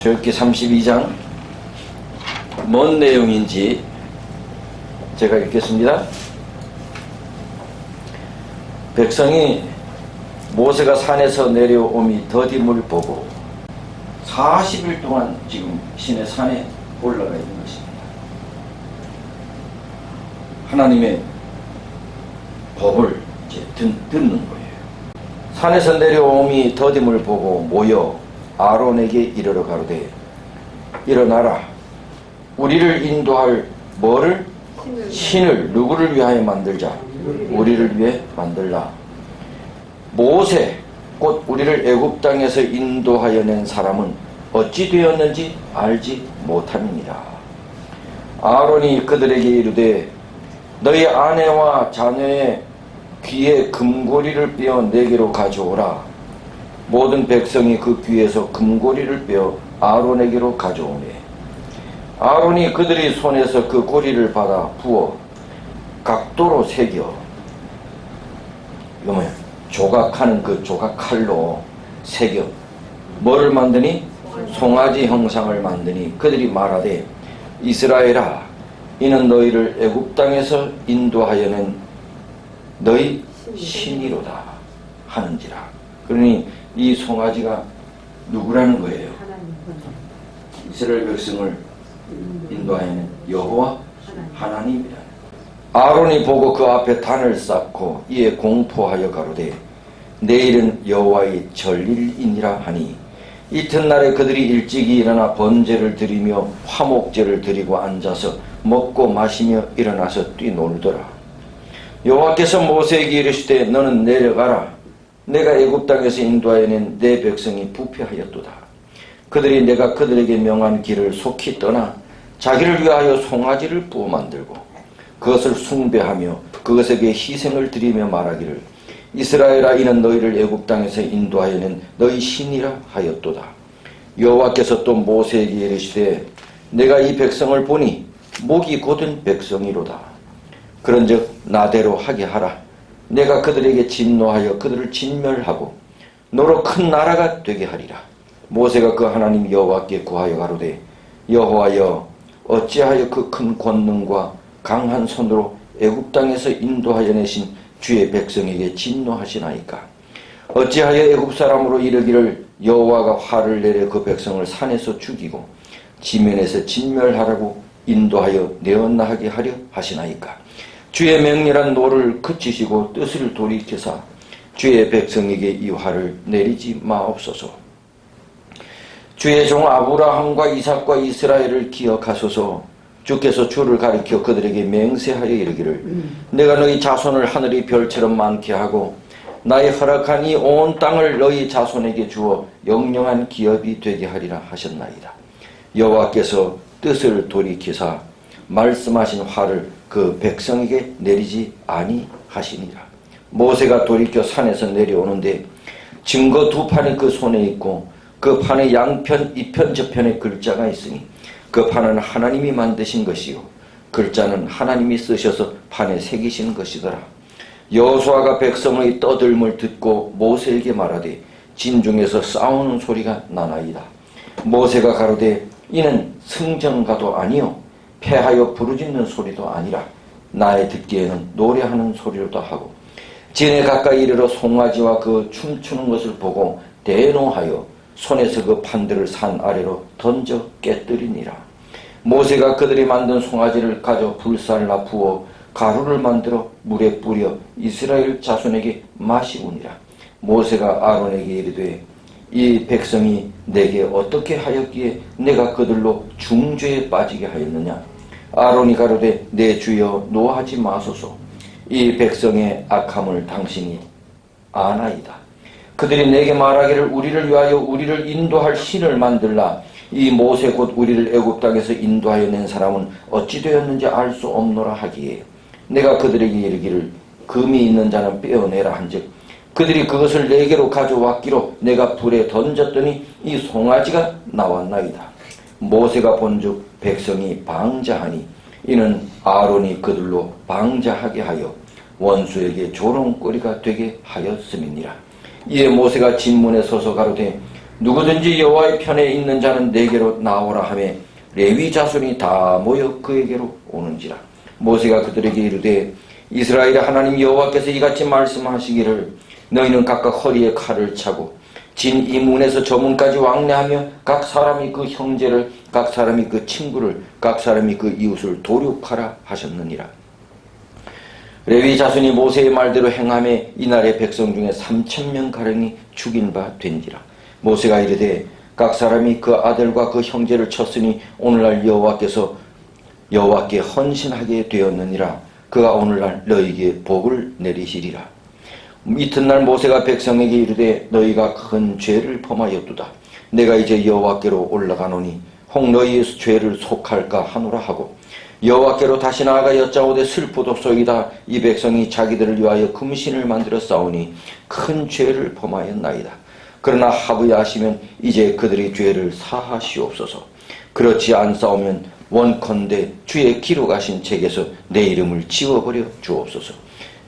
출애굽기 32장 뭔 내용인지 제가 읽겠습니다. 백성이 모세가 산에서 내려옴이 더딤을 보고 40일 동안 지금 시내 산에 올라가 있는 것입니다. 하나님의 법을 이제 듣는 거예요. 산에서 내려옴이 더딤을 보고 모여 아론에게 이르러 가로되 일어나라, 우리를 인도할 뭐를? 신을 누구를 위하여 만들자? 우리를 위해 만들라. 모세 곧 우리를 애굽 땅에서 인도하여 낸 사람은 어찌 되었는지 알지 못함이니라. 아론이 그들에게 이르되 너희 아내와 자녀의 귀에 금고리를 빼어 내게로 가져오라. 모든 백성이 그 귀에서 금고리를 빼어 아론에게로 가져오매 아론이 그들의 손에서 그 고리를 받아 부어 각도로 새겨, 이거 뭐야? 조각하는 그 조각칼로 새겨 뭐를 만드니? 송아지 형상을 만드니 그들이 말하되 이스라엘아, 이는 너희를 애굽 땅에서 인도하여 낸 너희 신이로다 하는지라. 그러니 이 송아지가 누구라는 거예요? 이스라엘 백성을 인도하여는 여호와 하나님이라. 아론이 보고 그 앞에 단을 쌓고 이에 공포하여 가로되 내일은 여호와의 절일이니라 하니 이튿날에 그들이 일찍이 일어나 번제를 드리며 화목제를 드리고 앉아서 먹고 마시며 일어나서 뛰놀더라. 여호와께서 모세에게 이르시되 너는 내려가라. 내가 애굽 땅에서 인도하여 낸 내 백성이 부패하였도다. 그들이 내가 그들에게 명한 길을 속히 떠나 자기를 위하여 송아지를 부어 만들고 그것을 숭배하며 그것에게 희생을 드리며 말하기를 이스라엘아, 이는 너희를 애굽 땅에서 인도하여 낸 너희 신이라 하였도다. 여호와께서 또 모세에게 이르시되 내가 이 백성을 보니 목이 곧은 백성이로다. 그런즉 나대로 하게 하라. 내가 그들에게 진노하여 그들을 진멸하고 너로 큰 나라가 되게 하리라. 모세가 그 하나님 여호와께 구하여 가로되 여호와여, 어찌하여 그 큰 권능과 강한 손으로 애굽 땅에서 인도하여 내신 주의 백성에게 진노하시나이까? 어찌하여 애굽 사람으로 이르기를 여호와가 화를 내려 그 백성을 산에서 죽이고 지면에서 진멸하라고 인도하여 내어나가게 하려 하시나이까? 주의 맹렬한 노를 그치시고 뜻을 돌이켜사 주의 백성에게 이 화를 내리지 마옵소서. 주의 종 아브라함과 이삭과 이스라엘을 기억하소서. 주께서 주를 가리켜 그들에게 맹세하여 이르기를 내가 너희 자손을 하늘의 별처럼 많게 하고 나의 허락한 이 온 땅을 너희 자손에게 주어 영영한 기업이 되게 하리라 하셨나이다. 여호와께서 뜻을 돌이키사 말씀하신 화를 그 백성에게 내리지 아니하시니라. 모세가 돌이켜 산에서 내려오는데 증거 두 판이 그 손에 있고 그 판의 양편 이편 저편에 글자가 있으니 그 판은 하나님이 만드신 것이요 글자는 하나님이 쓰셔서 판에 새기신 것이더라. 여호수아가 백성의 떠들음을 듣고 모세에게 말하되 진중에서 싸우는 소리가 나나이다. 모세가 가로되 이는 승전가도 아니요 패하여 부르짖는 소리도 아니라 나의 듣기에는 노래하는 소리로도 하고 진에 가까이 이르러 송아지와 그 춤추는 것을 보고 대노하여 손에서 그 판들을 산 아래로 던져 깨뜨리니라. 모세가 그들이 만든 송아지를 가져 불살라 부어 가루를 만들어 물에 뿌려 이스라엘 자손에게 마시우니라. 모세가 아론에게 이르되 이 백성이 내게 어떻게 하였기에 내가 그들로 중죄에 빠지게 하였느냐? 아론이 가로되 내 주여 노하지 마소서. 이 백성의 악함을 당신이 아나이다. 그들이 내게 말하기를 우리를 위하여 우리를 인도할 신을 만들라. 이 모세 곧 우리를 애굽 땅에서 인도하여 낸 사람은 어찌 되었는지 알 수 없노라 하기에 내가 그들에게 이르기를 금이 있는 자는 빼어내라 한즉 그들이 그것을 내게로 가져왔기로 내가 불에 던졌더니 이 송아지가 나왔나이다. 모세가 본즉 백성이 방자하니 이는 아론이 그들로 방자하게 하여 원수에게 조롱거리가 되게 하였음이니라. 이에 모세가 진문에 서서 가로되 누구든지 여호와의 편에 있는 자는 내게로 나오라 하며 레위 자손이 다 모여 그에게로 오는지라. 모세가 그들에게 이르되 이스라엘의 하나님 여호와께서 이같이 말씀하시기를 너희는 각각 허리에 칼을 차고 진 이 문에서 저 문까지 왕래하며 각 사람이 그 형제를 각 사람이 그 친구를 각 사람이 그 이웃을 도륙하라 하셨느니라. 레위 자손이 모세의 말대로 행하매 이날의 백성 중에 3,000명가량이 죽인 바 된지라. 모세가 이르되 각 사람이 그 아들과 그 형제를 쳤으니 오늘날 여호와께 헌신하게 되었느니라. 그가 오늘날 너희에게 복을 내리시리라. 이튿날 모세가 백성에게 이르되 너희가 큰 죄를 범하였도다. 내가 이제 여호와께로 올라가노니 혹 너희의 죄를 속할까 하노라 하고 여호와께로 다시 나아가 여짜오되 슬프도소이다. 이 백성이 자기들을 위하여 금신을 만들어 싸우니 큰 죄를 범하였나이다. 그러나 하부야하시면 이제 그들의 죄를 사하시옵소서. 그렇지 않사오면 원컨대 주의 기록하신 책에서 내 이름을 지워버려 주옵소서.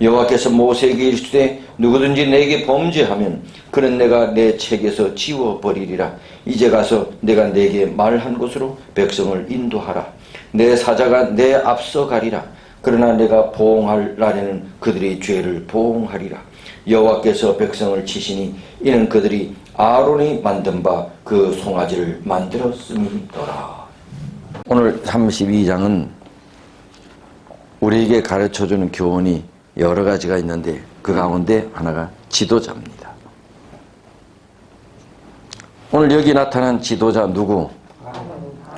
여호와께서 모세에게 이르시되 누구든지 내게 범죄하면 그는 내가 내 책에서 지워버리리라. 이제 가서 내가 내게 말한 곳으로 백성을 인도하라. 내 사자가 내 앞서 가리라. 그러나 내가 보응할 날에는 그들의 죄를 보응하리라. 여호와께서 백성을 치시니 이는 그들이 아론이 만든 바 그 송아지를 만들었음이더라. 오늘 32장은 우리에게 가르쳐주는 교훈이 여러 가지가 있는데 그 가운데 하나가 지도자입니다. 오늘 여기 나타난 지도자 누구?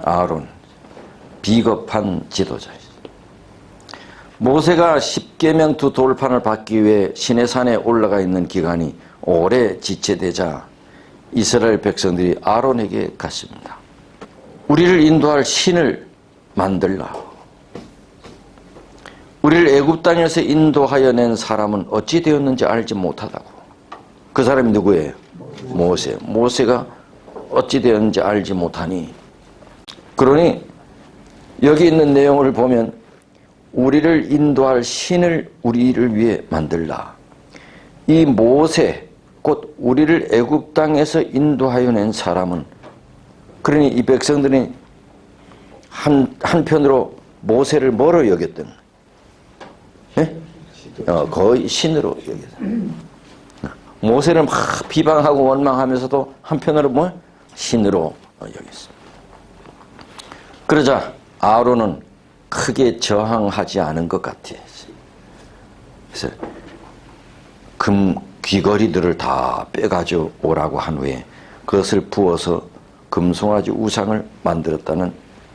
아론. 비겁한 지도자이죠. 모세가 십계명 두 돌판을 받기 위해 시내산에 올라가 있는 기간이 오래 지체되자 이스라엘 백성들이 아론에게 갔습니다. 우리를 인도할 신을 만들라. 우리를 애굽 땅에서 인도하여 낸 사람은 어찌 되었는지 알지 못하다고. 그 사람이 누구예요? 모세. 모세가 어찌 되었는지 알지 못하니. 그러니 여기 있는 내용을 보면 우리를 인도할 신을 우리를 위해 만들라. 이 모세 곧 우리를 애굽 땅에서 인도하여 낸 사람은, 그러니 이 백성들이 한편으로 모세를 뭐로 여겼던? 예? 거의 신으로 여겼던. 모세를 막 비방하고 원망하면서도 한편으로 뭐? 신으로 여겼습니다. 그러자 아론은 크게 저항하지 않은 것 같아요. 그래서 귀걸이들을 다 빼가지고 오라고 한 후에 그것을 부어서 금송아지 우상을 만들었다는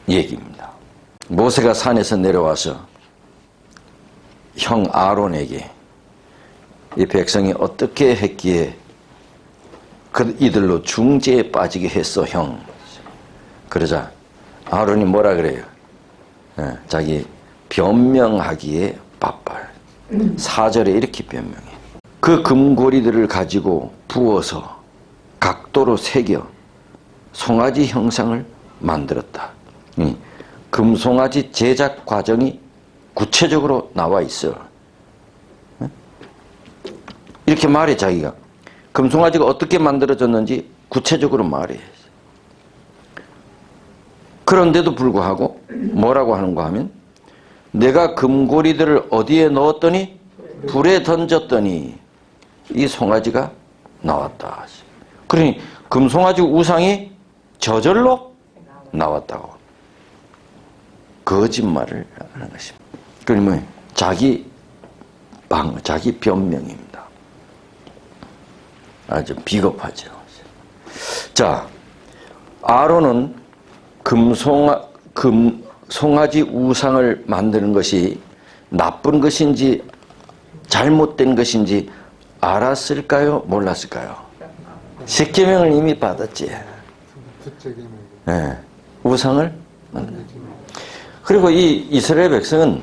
얘기입니다. 모세가 산에서 내려와서 형 아론에게 이 백성이 어떻게 했기에 이들로 중죄에 빠지게 했어 형. 그러자 아론이 뭐라 그래요? 자기 변명하기에 바빠. 4절에 이렇게 변명해. 그 금고리들을 가지고 부어서 각도로 새겨 송아지 형상을 만들었다. 금송아지 제작 과정이 구체적으로 나와 있어. 이렇게 말해. 자기가 금송아지가 어떻게 만들어졌는지 구체적으로 말해. 그런데도 불구하고 뭐라고 하는가 하면 내가 금고리들을 어디에 넣었더니 불에 던졌더니 이 송아지가 나왔다. 그러니 금송아지 우상이 저절로 나왔다고 거짓말을 하는 것입니다. 그러면 자기 변명입니다. 아주 비겁하죠. 자, 아론은 송아지 우상을 만드는 것이 나쁜 것인지 잘못된 것인지 알았을까요? 몰랐을까요? 십계명을 이미 받았지. 네, 우상을 만드는. 그리고 이 이스라엘 백성은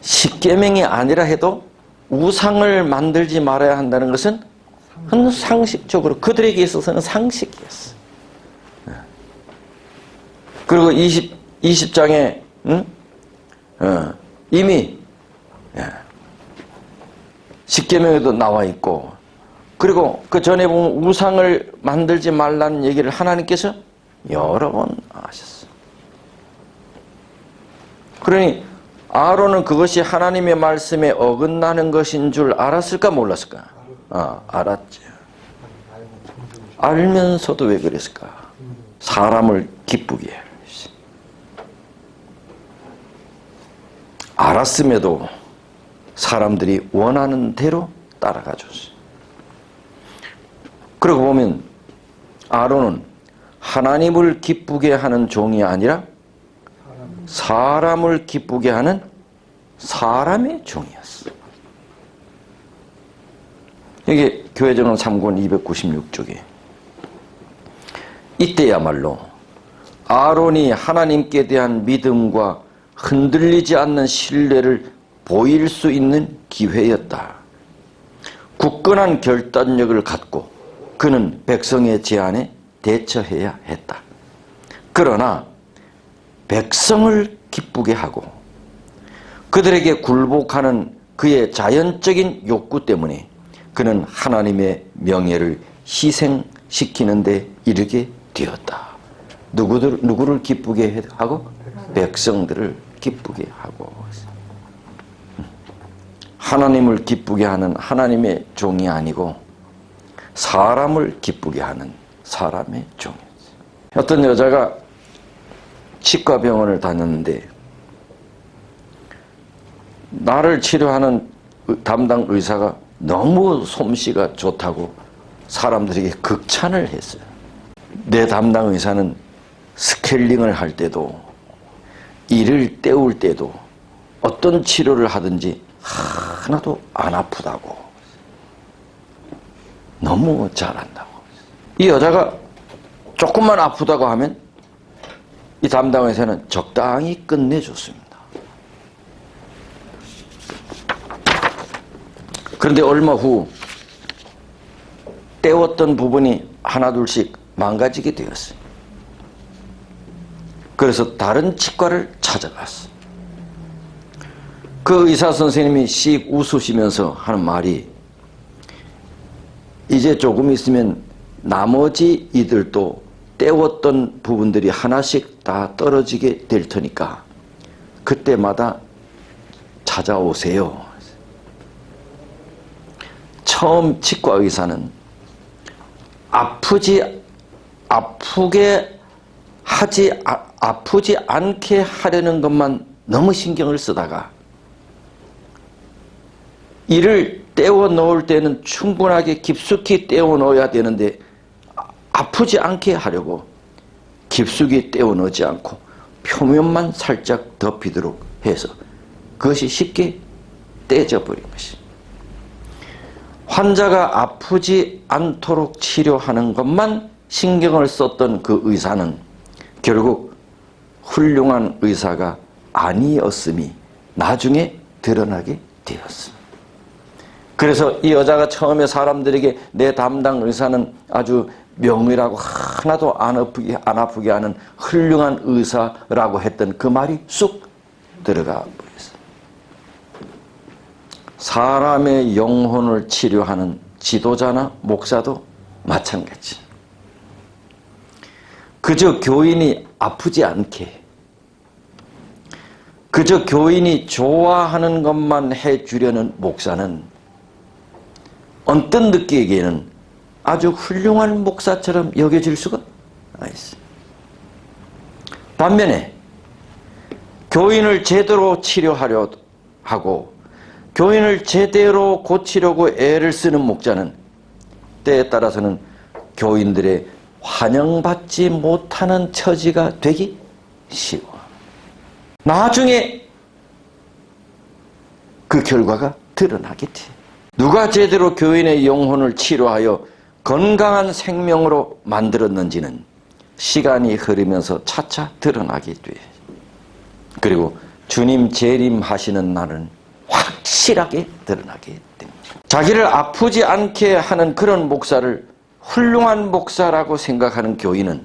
십계명이 아니라 해도 우상을 만들지 말아야 한다는 것은 상식적으로 그들에게 있어서는 상식이었어. 그리고 20장에 이미 십계명에도 나와 있고 그리고 그 전에 보면 우상을 만들지 말라는 얘기를 하나님께서 여러 번 하셨어요. 그러니 아론은 그것이 하나님의 말씀에 어긋나는 것인 줄 알았을까 몰랐을까? 알았죠. 알면서도 왜 그랬을까? 사람을 기쁘게 해요. 알았음에도 사람들이 원하는 대로 따라가 줬어요. 그러고 보면 아론은 하나님을 기쁘게 하는 종이 아니라 사람을 기쁘게 하는 사람의 종이었어. 이게 교회정원 3권 296쪽에 이때야말로 아론이 하나님께 대한 믿음과 흔들리지 않는 신뢰를 보일 수 있는 기회였다. 굳건한 결단력을 갖고 그는 백성의 제안에 대처해야 했다. 그러나 백성을 기쁘게 하고 그들에게 굴복하는 그의 자연적인 욕구 때문에 그는 하나님의 명예를 희생시키는 데 이르게 되었다. 누구를 기쁘게 하고? 백성들을 기쁘게 하고. 하나님을 기쁘게 하는 하나님의 종이 아니고 사람을 기쁘게 하는 사람의 종이었어요. 어떤 여자가 치과병원을 다녔는데 나를 치료하는 담당 의사가 너무 솜씨가 좋다고 사람들에게 극찬을 했어요. 내 담당 의사는 스케일링을 할 때도 이를 떼울 때도 어떤 치료를 하든지 하나도 안 아프다고, 너무 잘한다고. 이 여자가 조금만 아프다고 하면 이 담당 의사는 적당히 끝내줬습니다. 그런데 얼마 후 떼웠던 부분이 하나둘씩 망가지게 되었어요. 그래서 다른 치과를 찾아갔어요. 그 의사 선생님이 씩 웃으시면서 하는 말이, 이제 조금 있으면 나머지 이들도 떼웠던 부분들이 하나씩 다 떨어지게 될 테니까 그때마다 찾아오세요. 처음 치과 의사는 아프지 않게 하려는 것만 너무 신경을 쓰다가 이를 떼어 넣을 때는 충분하게 깊숙이 떼어 넣어야 되는데 아프지 않게 하려고 깊숙이 떼어 넣지 않고 표면만 살짝 덮이도록 해서 그것이 쉽게 떼져 버린 것이. 환자가 아프지 않도록 치료하는 것만 신경을 썼던 그 의사는 결국 훌륭한 의사가 아니었음이 나중에 드러나게 되었습니다. 그래서 이 여자가 처음에 사람들에게 내 담당 의사는 아주 명의라고 하나도 안 아프게 하는 훌륭한 의사라고 했던 그 말이 쑥 들어가 버렸어요. 사람의 영혼을 치료하는 지도자나 목사도 마찬가지. 그저 교인이 아프지 않게, 그저 교인이 좋아하는 것만 해주려는 목사는 언뜻 느끼기에는 아주 훌륭한 목사처럼 여겨질 수가 있어요. 반면에 교인을 제대로 치료하려 하고 교인을 제대로 고치려고 애를 쓰는 목자는 때에 따라서는 교인들의 환영받지 못하는 처지가 되기 쉬워. 나중에 그 결과가 드러나겠지. 누가 제대로 교인의 영혼을 치료하여 건강한 생명으로 만들었는지는 시간이 흐르면서 차차 드러나게 돼. 그리고 주님 재림하시는 날은 확실하게 드러나게 됩니다. 자기를 아프지 않게 하는 그런 목사를 훌륭한 목사라고 생각하는 교인은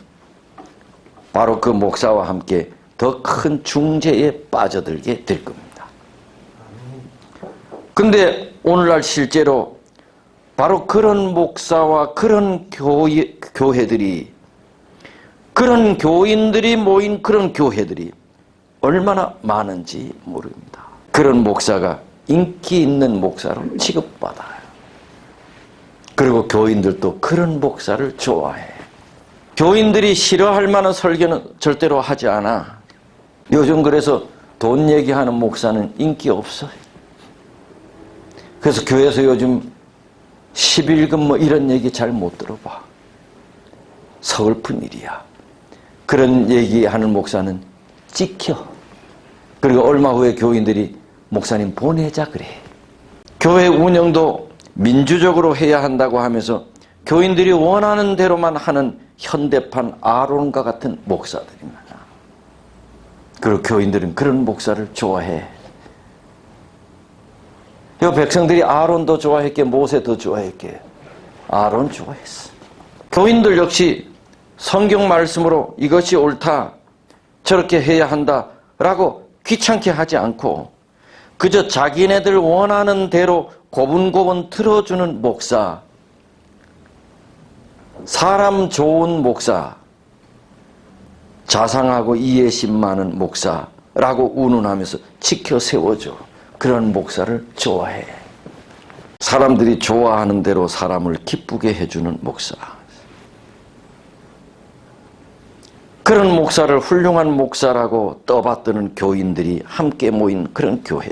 바로 그 목사와 함께 더 큰 중죄에 빠져들게 될 겁니다. 근데 오늘날 실제로 바로 그런 목사와 그런 교회들이, 그런 교인들이 모인 그런 교회들이 얼마나 많은지 모릅니다. 그런 목사가 인기 있는 목사로 취급받아요. 그리고 교인들도 그런 목사를 좋아해. 교인들이 싫어할 만한 설교는 절대로 하지 않아. 요즘 그래서 돈 얘기하는 목사는 인기 없어요. 그래서 교회에서 요즘 11금 뭐 이런 얘기 잘 못 들어봐. 서글픈 일이야. 그런 얘기하는 목사는 찍혀. 그리고 얼마 후에 교인들이 목사님 보내자 그래. 교회 운영도 민주적으로 해야 한다고 하면서 교인들이 원하는 대로만 하는 현대판 아론과 같은 목사들이 많아. 그리고 교인들은 그런 목사를 좋아해. 이 백성들이 아론도 좋아했게, 모세도 좋아했게. 아론 좋아했어. 교인들 역시 성경 말씀으로 이것이 옳다, 저렇게 해야 한다라고 귀찮게 하지 않고 그저 자기네들 원하는 대로 고분고분 틀어주는 목사, 사람 좋은 목사, 자상하고 이해심 많은 목사라고 운운하면서 지켜 세워줘. 그런 목사를 좋아해. 사람들이 좋아하는 대로 사람을 기쁘게 해주는 목사. 그런 목사를 훌륭한 목사라고 떠받드는 교인들이 함께 모인 그런 교회.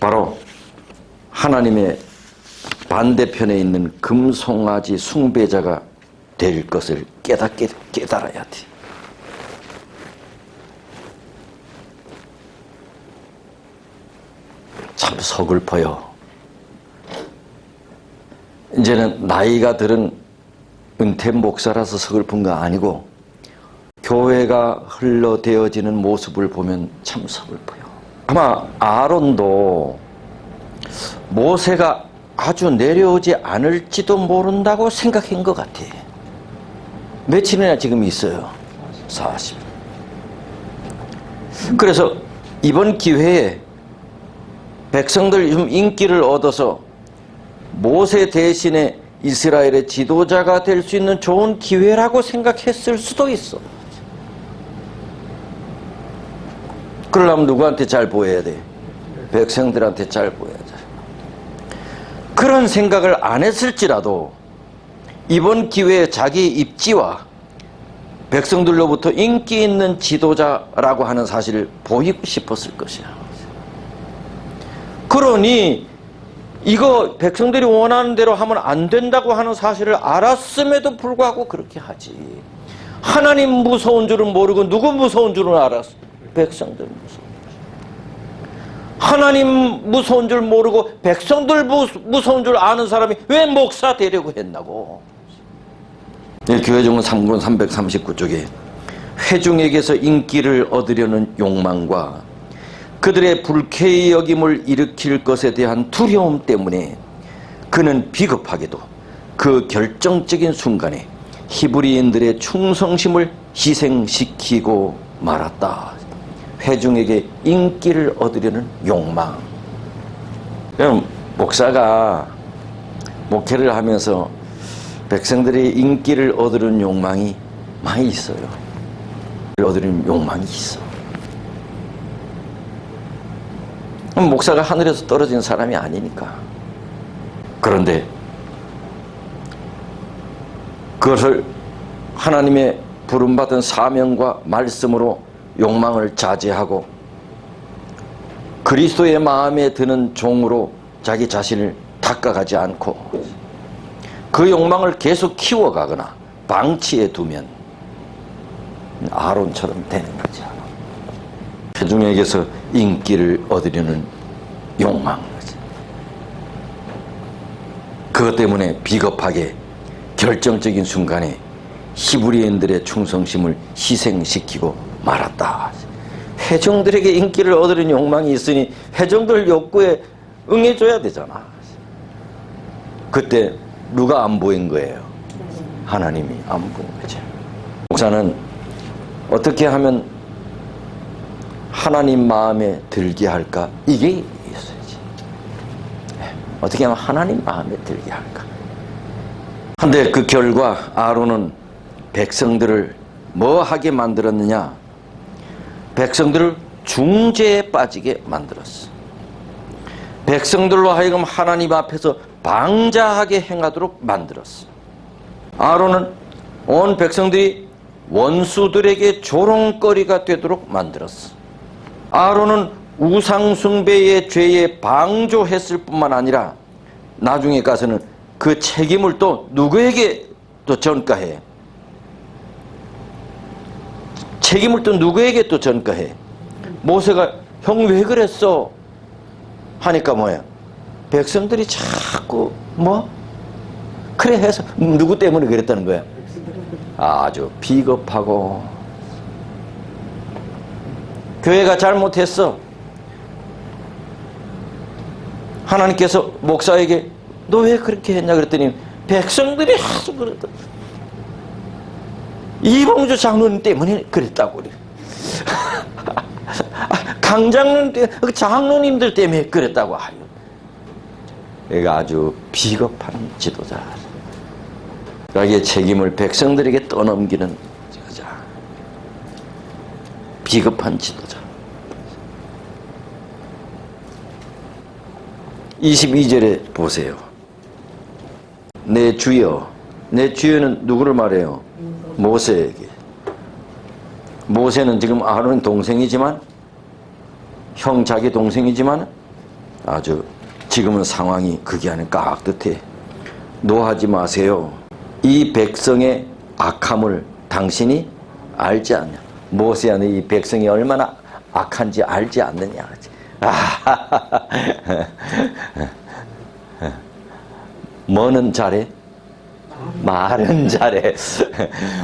바로 하나님의 반대편에 있는 금송아지 숭배자가 될 것을 깨달아야 돼. 참 서글퍼요. 이제는 나이가 들은 은퇴 목사라서 서글픈 거 아니고 교회가 흘러되어지는 모습을 보면 참 서글퍼요. 아마 아론도 모세가 아주 내려오지 않을지도 모른다고 생각한 것 같아. 며칠이나 지금 있어요? 40일. 그래서 이번 기회에 백성들 좀 인기를 얻어서 모세 대신에 이스라엘의 지도자가 될 수 있는 좋은 기회라고 생각했을 수도 있어. 그러려면 누구한테 잘 보여야 돼? 백성들한테 잘 보여야 돼. 그런 생각을 안 했을지라도 이번 기회에 자기 입지와 백성들로부터 인기 있는 지도자라고 하는 사실을 보이고 싶었을 것이야. 그러니 이거 백성들이 원하는 대로 하면 안 된다고 하는 사실을 알았음에도 불구하고 그렇게 하지. 하나님 무서운 줄은 모르고 누구 무서운 줄은 알았어? 백성들 무서운 줄. 하나님 무서운 줄 모르고 백성들 무서운 줄 아는 사람이 왜 목사 되려고 했나고. 교회종은 3권 339쪽에 회중에게서 인기를 얻으려는 욕망과 그들의 불쾌히 여김을 일으킬 것에 대한 두려움 때문에 그는 비겁하게도 그 결정적인 순간에 히브리인들의 충성심을 희생시키고 말았다. 회중에게 인기를 얻으려는 욕망. 그럼 목사가 목회를 하면서 백성들이 인기를 얻으려는 욕망이 많이 있어요. 얻으려는 욕망이 있어. 목사가 하늘에서 떨어진 사람이 아니니까. 그런데 그것을 하나님의 부름받은 사명과 말씀으로 욕망을 자제하고 그리스도의 마음에 드는 종으로 자기 자신을 닦아가지 않고 그 욕망을 계속 키워가거나 방치해 두면 아론처럼 되는 거죠. 회중에게서 인기를 얻으려는 욕망. 그것 때문에 비겁하게 결정적인 순간에 히브리인들의 충성심을 희생시키고 말았다. 회중들에게 인기를 얻으려는 욕망이 있으니 회중들 욕구에 응해줘야 되잖아. 그때 누가 안 보인 거예요? 하나님이 안 보인 거죠. 목사는 어떻게 하면 하나님 마음에 들게 할까? 이게 있어야지. 어떻게 하면 하나님 마음에 들게 할까? 근데 그 결과 아론은 백성들을 뭐 하게 만들었느냐? 백성들을 중죄에 빠지게 만들었어. 백성들로 하여금 하나님 앞에서 방자하게 행하도록 만들었어. 아론은 온 백성들이 원수들에게 조롱거리가 되도록 만들었어. 아론은 우상숭배의 죄에 방조했을 뿐만 아니라 나중에 가서는 그 책임을 또 누구에게 또 전가해? 책임을 또 누구에게 또 전가해? 모세가 형 왜 그랬어? 하니까 뭐야? 백성들이 자꾸 뭐? 그래 해서 누구 때문에 그랬다는 거야? 아주 비겁하고 교회가 잘못했어. 하나님께서 목사에게 너 왜 그렇게 했냐 그랬더니 백성들이 아주 그랬다. 이봉주 장로님 때문에 그랬다고 그래. 강장로님 때문에, 장로님들 때문에 그랬다고 하요. 얘가 아주 비겁한 지도자. 자기의 책임을 백성들에게 떠넘기는 여자. 비겁한 지도자. 22절에 보세요. 내 주여. 내 주여는 누구를 말해요? 모세에게. 모세는 지금 아론의 동생이지만, 형 자기 동생이지만 아주 지금은 상황이 극이하는 깍듯해. 노하지 마세요. 이 백성의 악함을 당신이 알지 않냐? 모세야, 이 백성이 얼마나 악한지 알지 않느냐? 뭐는 잘해? 말은 잘해.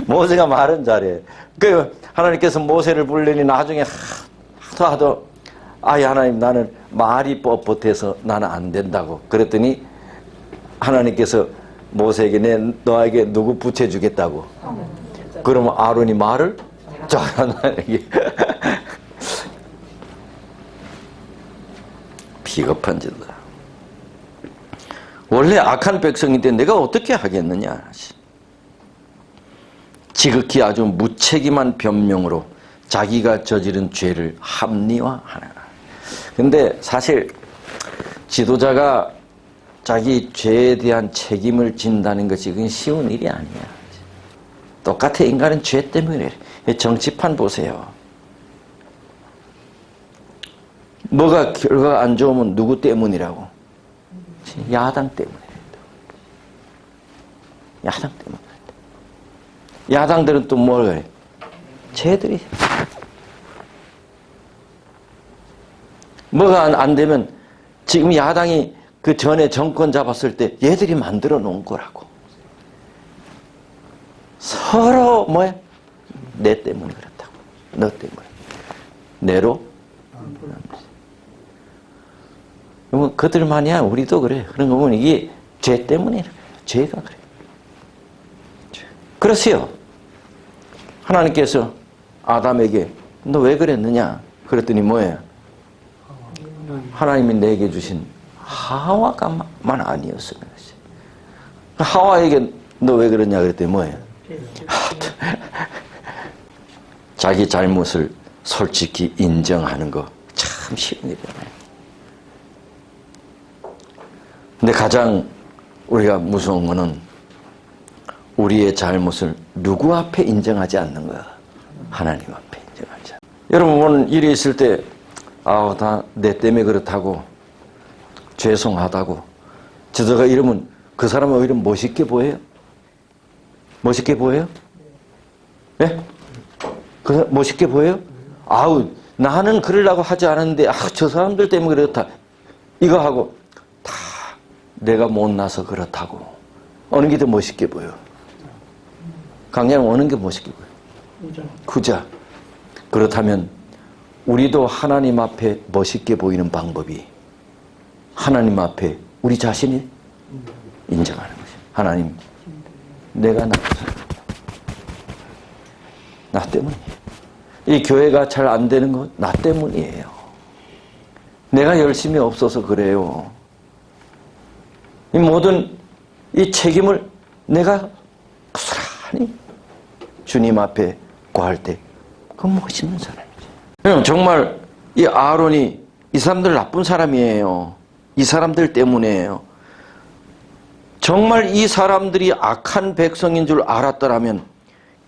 모세가 말은 잘해. 그 하나님께서 모세를 부르니 나중에 하도 아이 하나님 나는 말이 뻣뻣해서 나는 안 된다고 그랬더니 하나님께서 모세에게 너에게 누구 붙여주겠다고. 그러면 아론이 말을 잘한다. 비겁한 짓이다. 원래 악한 백성인데 내가 어떻게 하겠느냐. 지극히 아주 무책임한 변명으로 자기가 저지른 죄를 합리화하는. 근데 사실 지도자가 자기 죄에 대한 책임을 진다는 것이 그건 쉬운 일이 아니야. 똑같아. 인간은 죄 때문에. 정치판 보세요. 뭐가 결과가 안 좋으면 누구 때문이라고? 야당 때문에. 야당 때문에. 야당들은 또 뭘 그래? 쟤들이. 뭐가 안 되면 지금 야당이 그 전에 정권 잡았을 때 얘들이 만들어 놓은 거라고. 서로 뭐야? 내 때문에 그렇다고. 너 때문에. 내로. 그러면 그들만이야. 우리도 그래. 그런 거 보면 이게 죄 때문이야. 죄가 그래. 그렇지요. 하나님께서 아담에게 너 왜 그랬느냐? 그랬더니 뭐예요? 하나님이 내게 주신 하와가만 아니었으면 하와에게 너 왜 그러냐 그랬더니 뭐예요? 자기 잘못을 솔직히 인정하는 거 참 쉬운 일이잖아요. 근데 가장 우리가 무서운 거는 우리의 잘못을 누구 앞에 인정하지 않는 거야. 하나님 앞에 인정하지 않는. 여러분 일이 있을 때 다 내 때문에 그렇다고 죄송하다고 지도자가 이러면 그 사람은 오히려 멋있게 보여요? 멋있게 보여요? 예? 그 멋있게 보여요? 아우 나는 그러려고 하지 않았는데 저 사람들 때문에 그렇다 이거 하고 다 내가 못나서 그렇다고 어느 게 더 멋있게 보여? 강양 어느 게 멋있게 보여? 구자. 그렇다면 우리도 하나님 앞에 멋있게 보이는 방법이 하나님 앞에 우리 자신이 인정하는 것이에요. 하나님, 내가 나 때문이에요. 이 교회가 잘 안 되는 건 나 때문이에요. 내가 열심히 없어서 그래요. 이 모든 이 책임을 내가 고스란히 주님 앞에 구할 때 그 멋있는 사람이죠. 정말 이 아론이 이 사람들 나쁜 사람이에요. 이 사람들 때문에요. 정말 이 사람들이 악한 백성인 줄 알았더라면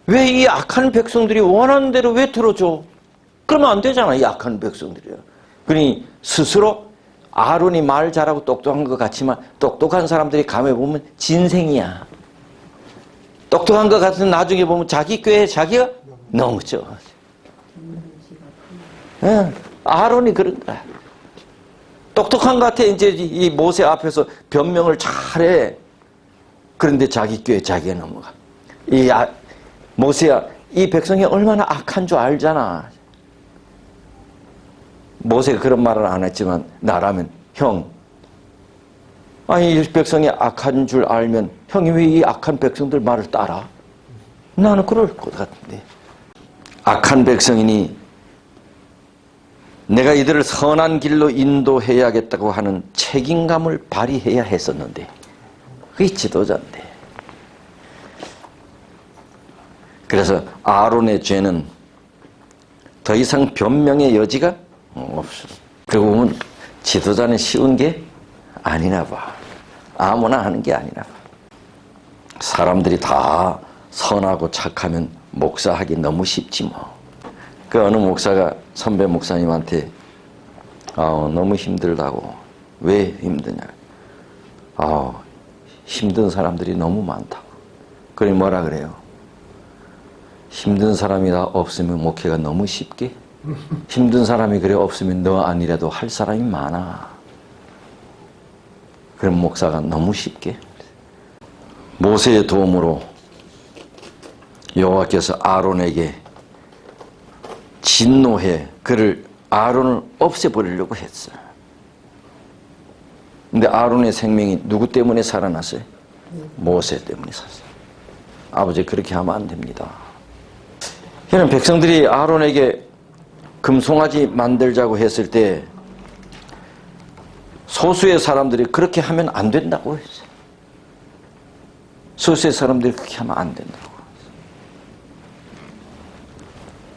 왜 이 악한 백성들이 원하는 대로 왜 들어줘? 그러면 안 되잖아, 이 악한 백성들이요. 그러니 스스로 아론이 말 잘하고 똑똑한 것 같지만 똑똑한 사람들이 감에 보면 진생이야. 똑똑한 것 같은 나중에 보면 자기 꾀에 자기가 넘어져. 아론이 그런 거야. 똑똑한 것 같아. 이제 이 모세 앞에서 변명을 잘해. 그런데 자기 꾀에 자기가 넘어가. 모세야, 이 백성이 얼마나 악한 줄 알잖아. 모세가 그런 말을 안 했지만 나라면 형, 아니 이 백성이 악한 줄 알면 형이 왜 이 악한 백성들 말을 따라? 나는 그럴 것 같은데. 악한 백성이니 내가 이들을 선한 길로 인도해야겠다고 하는 책임감을 발휘해야 했었는데 그게 지도자인데. 그래서 아론의 죄는 더 이상 변명의 여지가 없어. 그러고 보면 지도자는 쉬운 게 아니나 봐. 아무나 하는 게 아니나 봐. 사람들이 다 선하고 착하면 목사하기 너무 쉽지 뭐. 그 어느 목사가 선배 목사님한테 너무 힘들다고. 왜 힘드냐? 힘든 사람들이 너무 많다고. 그러니 뭐라 그래요? 힘든 사람이 다 없으면 목회가 너무 쉽게? 힘든 사람이 그래 없으면 너 아니라도 할 사람이 많아. 그럼 목사가 너무 쉽게? 모세의 도움으로 여호와께서 아론에게 진노해 그를 아론을 없애버리려고 했어요. 근데 아론의 생명이 누구 때문에 살아났어요? 모세 때문에 살았어요. 아버지 그렇게 하면 안 됩니다. 이런 백성들이 아론에게 금송아지 만들자고 했을 때 소수의 사람들이 그렇게 하면 안 된다고 했어요. 소수의 사람들이 그렇게 하면 안 된다고.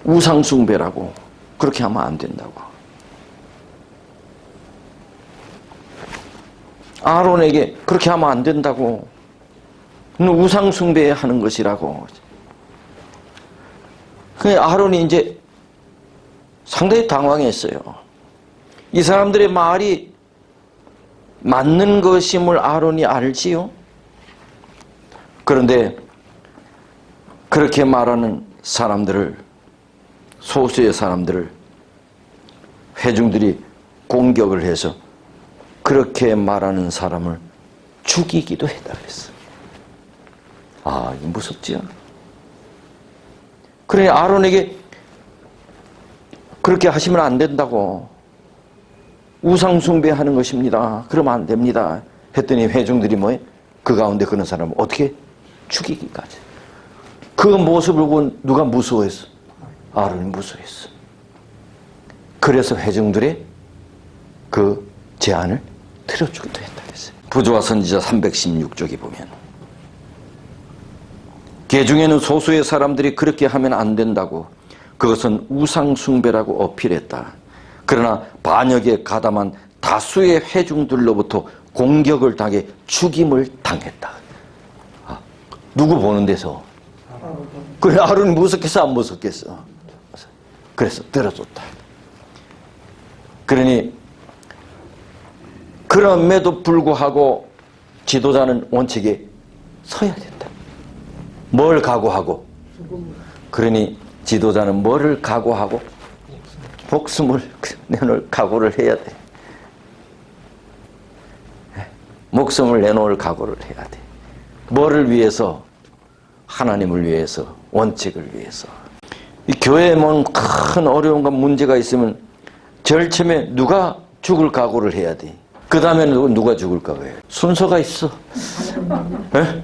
우상숭배라고 그렇게 하면 안 된다고. 아론에게 그렇게 하면 안 된다고. 우상숭배하는 것이라고. 아론이 이제 상당히 당황했어요. 이 사람들의 말이 맞는 것임을 아론이 알지요. 그런데 그렇게 말하는 사람들을, 소수의 사람들을 회중들이 공격을 해서 그렇게 말하는 사람을 죽이기도 했다 그랬어. 이거 무섭지요? 그러니 아론에게 그렇게 하시면 안 된다고. 우상숭배하는 것입니다. 그러면 안 됩니다. 했더니 회중들이 뭐예요? 그 가운데 그런 사람을 어떻게 죽이기까지. 그 모습을 보고 누가 무서워했어? 아론이 무서워했어. 그래서 회중들의 그 제안을 들어주기도 했다 했어요. 부조와 선지자 316쪽에 보면 그 중에는 소수의 사람들이 그렇게 하면 안 된다고, 그것은 우상숭배라고 어필했다. 그러나 반역에 가담한 다수의 회중들로부터 공격을 당해 죽임을 당했다. 누구 보는 데서? 그래, 아론이 무섭겠어 안 무섭겠어? 그래서 들어줬다. 그러니 그럼에도 불구하고 지도자는 원칙에 서야 된다. 뭘 각오하고? 그러니 지도자는 뭐를 각오하고? 목숨을 내놓을 각오를 해야 돼. 목숨을 내놓을 각오를 해야 돼. 뭐를 위해서? 하나님을 위해서, 원칙을 위해서. 이 교회에 뭔 큰 어려움과 문제가 있으면 제일 처음에 누가 죽을 각오를 해야 돼. 그 다음에는 누가 죽을 각오해요. 순서가 있어. 그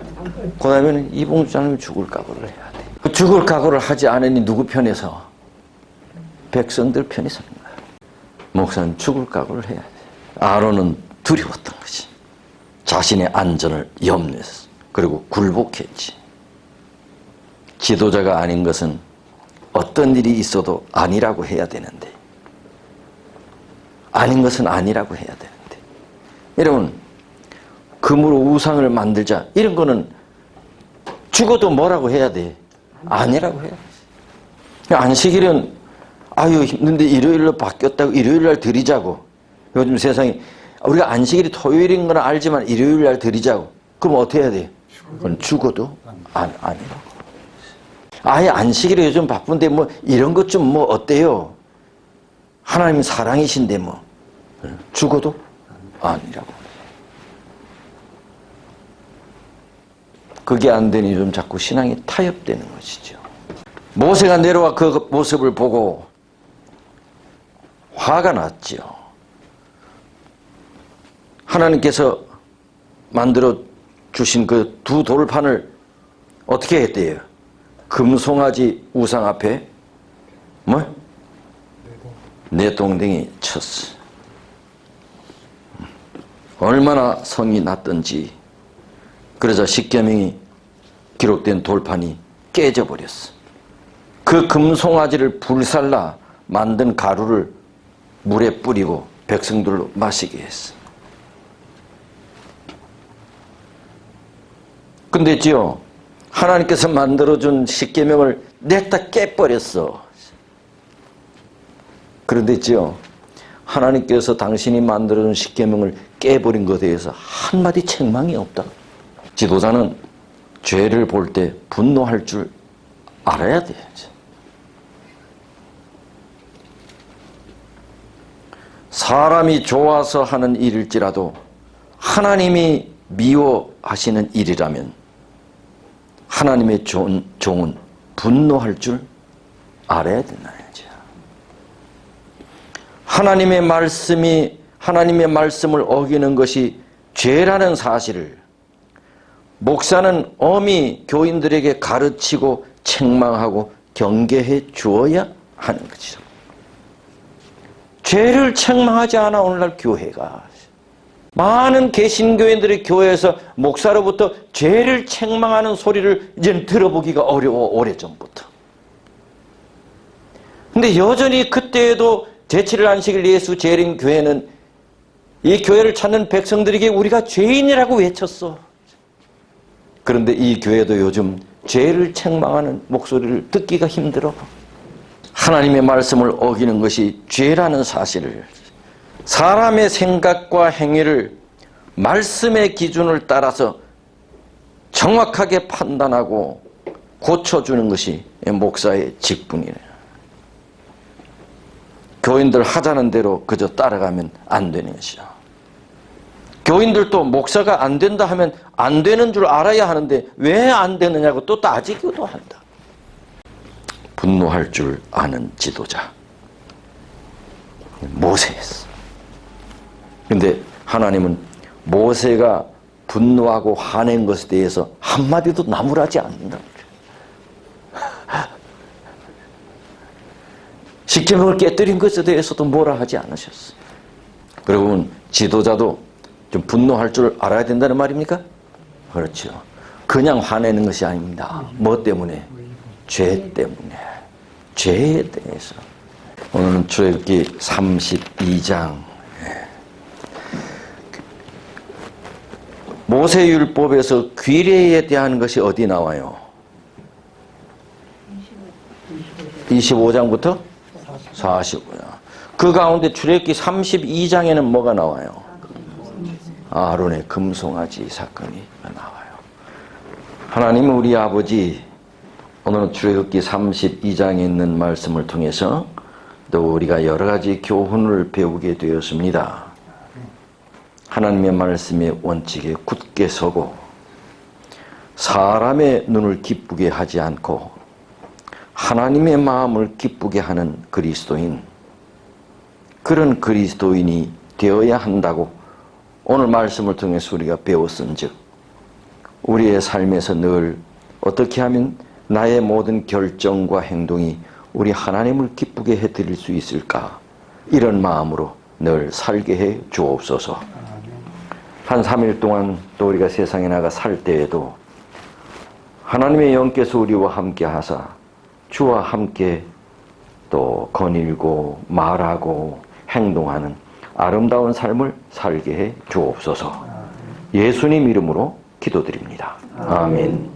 다음에는 이봉주 장님이 죽을 각오를 해야 돼. 죽을 각오를 하지 않으니 누구 편에서? 백성들 편에 서는 거야. 목사는 죽을 각오를 해야 돼. 아론은 두려웠던 거지. 자신의 안전을 염려했어. 그리고 굴복했지. 지도자가 아닌 것은 어떤 일이 있어도 아니라고 해야 되는데, 아닌 것은 아니라고 해야 되는데, 여러분, 금으로 우상을 만들자 이런 거는 죽어도 뭐라고 해야 돼? 아니라고 해야 돼. 안식일은 아유 힘든데 일요일로 바뀌었다고 일요일날 드리자고. 요즘 세상에 우리가 안식일이 토요일인 건 알지만 일요일날 드리자고. 그럼 어떻게 해야 돼? 그건 죽어도 아니라고. 아예 안식일에 요즘 바쁜데 뭐 이런 것 좀 뭐 어때요? 하나님 사랑이신데 뭐 죽어도 아니라고. 그게 안 되니 좀 자꾸 신앙이 타협되는 것이죠. 모세가 내려와 그 모습을 보고 화가 났죠. 하나님께서 만들어 주신 그 두 돌판을 어떻게 했대요? 금송아지 우상 앞에 뭐? 내 동댕이 쳤어. 얼마나 성이 났던지. 그러자 십계명이 기록된 돌판이 깨져버렸어. 그 금송아지를 불살라 만든 가루를 물에 뿌리고 백성들로 마시게 했어. 근데 있지요, 하나님께서 만들어준 십계명을 냈다 깨버렸어. 그런데 있지요, 하나님께서 당신이 만들어준 십계명을 깨버린 것에 대해서 한마디 책망이 없다. 지도자는 죄를 볼 때 분노할 줄 알아야 돼. 사람이 좋아서 하는 일일지라도 하나님이 미워하시는 일이라면 하나님의 종은 분노할 줄 알아야 되나야죠. 하나님의 말씀을 어기는 것이 죄라는 사실을 목사는 엄히 교인들에게 가르치고 책망하고 경계해 주어야 하는 것이죠. 죄를 책망하지 않아 오늘날 교회가. 많은 개신교인들의 교회에서 목사로부터 죄를 책망하는 소리를 이제 들어보기가 어려워, 오래전부터. 근데 여전히 그때에도 제7일 안식일 예수 재림 교회는 이 교회를 찾는 백성들에게 우리가 죄인이라고 외쳤어. 그런데 이 교회도 요즘 죄를 책망하는 목소리를 듣기가 힘들어. 하나님의 말씀을 어기는 것이 죄라는 사실을, 사람의 생각과 행위를 말씀의 기준을 따라서 정확하게 판단하고 고쳐주는 것이 목사의 직분이에요. 교인들 하자는 대로 그저 따라가면 안 되는 것이죠. 교인들도 목사가 안 된다 하면 안 되는 줄 알아야 하는데 왜 안 되느냐고 또 따지기도 한다. 분노할 줄 아는 지도자 모세였어. 근데 하나님은 모세가 분노하고 화낸 것에 대해서 한마디도 나무라지 않는다. 십계명을 깨뜨린 것에 대해서도 뭐라 하지 않으셨어. 여러분, 지도자도 좀 분노할 줄 알아야 된다는 말입니까? 그렇죠. 그냥 화내는 것이 아닙니다. 뭐 때문에? 죄 때문에. 죄에 대해서. 오늘은 출애굽기 32장. 모세율법에서 규례에 대한 것이 어디 나와요? 25장부터 45장. 그 가운데 출애굽기 32장에는 뭐가 나와요? 아론의 금송아지 사건이 나와요. 하나님 우리 아버지, 오늘은 출애굽기 32장에 있는 말씀을 통해서 또 우리가 여러 가지 교훈을 배우게 되었습니다. 하나님의 말씀의 원칙에 굳게 서고 사람의 눈을 기쁘게 하지 않고 하나님의 마음을 기쁘게 하는 그리스도인, 그런 그리스도인이 되어야 한다고 오늘 말씀을 통해서 우리가 배웠은즉 우리의 삶에서 늘 어떻게 하면 나의 모든 결정과 행동이 우리 하나님을 기쁘게 해드릴 수 있을까, 이런 마음으로 늘 살게 해 주옵소서. 한 3일 동안 또 우리가 세상에 나가 살 때에도 하나님의 영께서 우리와 함께 하사 주와 함께 또 거닐고 말하고 행동하는 아름다운 삶을 살게 해 주옵소서. 예수님 이름으로 기도드립니다. 아멘.